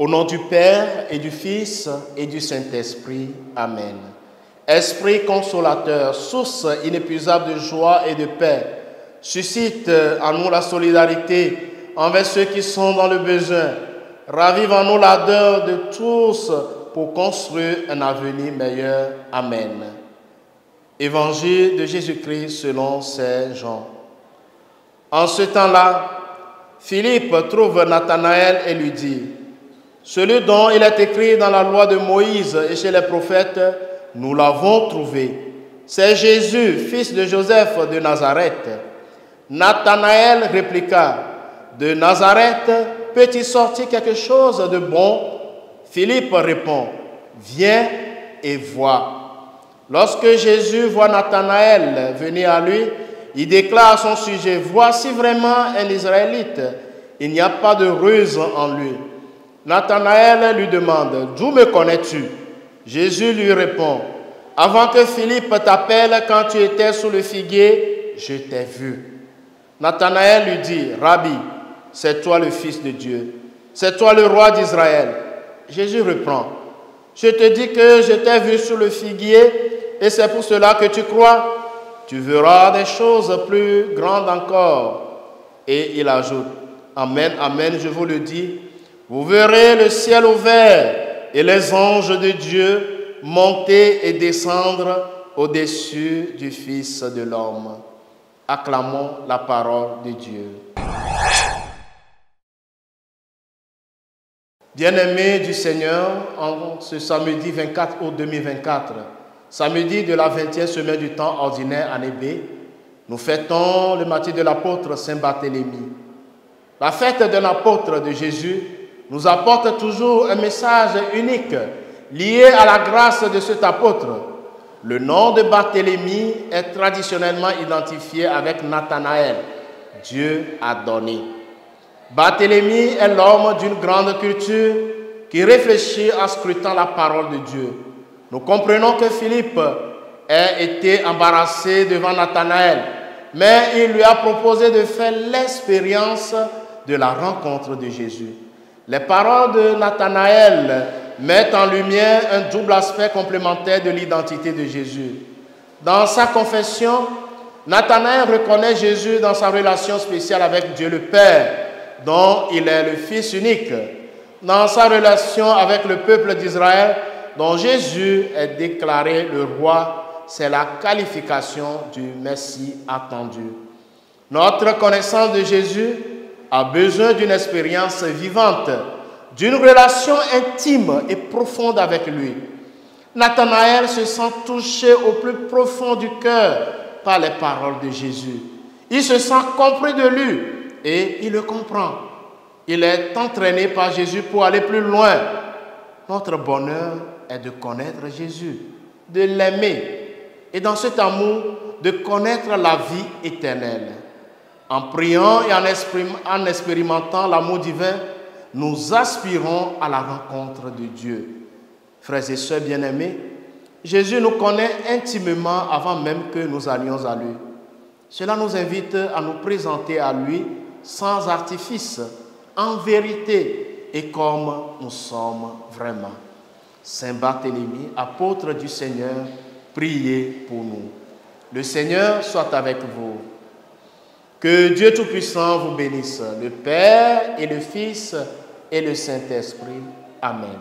Au nom du Père et du Fils et du Saint-Esprit. Amen. Esprit consolateur, source inépuisable de joie et de paix, suscite en nous la solidarité envers ceux qui sont dans le besoin. Ravive en nous l'ardeur de tous pour construire un avenir meilleur. Amen. Évangile de Jésus-Christ selon saint Jean. En ce temps-là, Philippe trouve Nathanaël et lui dit: celui dont il est écrit dans la loi de Moïse et chez les prophètes, nous l'avons trouvé. C'est Jésus, fils de Joseph de Nazareth. Nathanaël répliqua: de Nazareth peut-il sortir quelque chose de bon? Philippe répond: viens et vois. Lorsque Jésus voit Nathanaël venir à lui, il déclare à son sujet: voici vraiment un Israélite, il n'y a pas de ruse en lui. Nathanaël lui demande: d'où me connais-tu? Jésus lui répond: avant que Philippe t'appelle, quand tu étais sous le figuier, je t'ai vu. Nathanaël lui dit: Rabbi, c'est toi le Fils de Dieu, c'est toi le roi d'Israël. Jésus reprend: je te dis que je t'ai vu sous le figuier et c'est pour cela que tu crois. Tu verras des choses plus grandes encore. Et il ajoute: Amen, amen, je vous le dis, vous verrez le ciel ouvert et les anges de Dieu monter et descendre au-dessus du Fils de l'homme. Acclamons la parole de Dieu. Bien-aimés du Seigneur, en ce samedi 24 août 2024, samedi de la 20e semaine du temps ordinaire année B, nous fêtons le martyre de l'apôtre Saint Barthélemy. La fête d'un apôtre de Jésus nous apporte toujours un message unique lié à la grâce de cet apôtre. Le nom de Barthélemy est traditionnellement identifié avec Nathanaël. Dieu a donné. Barthélemy est l'homme d'une grande culture qui réfléchit en scrutant la parole de Dieu. Nous comprenons que Philippe a été embarrassé devant Nathanaël, mais il lui a proposé de faire l'expérience de la rencontre de Jésus. Les paroles de Nathanaël mettent en lumière un double aspect complémentaire de l'identité de Jésus. Dans sa confession, Nathanaël reconnaît Jésus dans sa relation spéciale avec Dieu le Père, dont il est le Fils unique, dans sa relation avec le peuple d'Israël, dont Jésus est déclaré le roi. C'est la qualification du Messie attendu. Notre connaissance de Jésus a besoin d'une expérience vivante, d'une relation intime et profonde avec lui. Nathanaël se sent touché au plus profond du cœur par les paroles de Jésus. Il se sent compris de lui et il le comprend. Il est entraîné par Jésus pour aller plus loin. Notre bonheur est de connaître Jésus, de l'aimer et dans cet amour de connaître la vie éternelle. En priant et en expérimentant l'amour divin, nous aspirons à la rencontre de Dieu. Frères et sœurs bien-aimés, Jésus nous connaît intimement avant même que nous allions à lui. Cela nous invite à nous présenter à lui sans artifice, en vérité et comme nous sommes vraiment. Saint Barthélemy, apôtre du Seigneur, priez pour nous. Le Seigneur soit avec vous. Que Dieu Tout-Puissant vous bénisse, le Père et le Fils et le Saint-Esprit. Amen.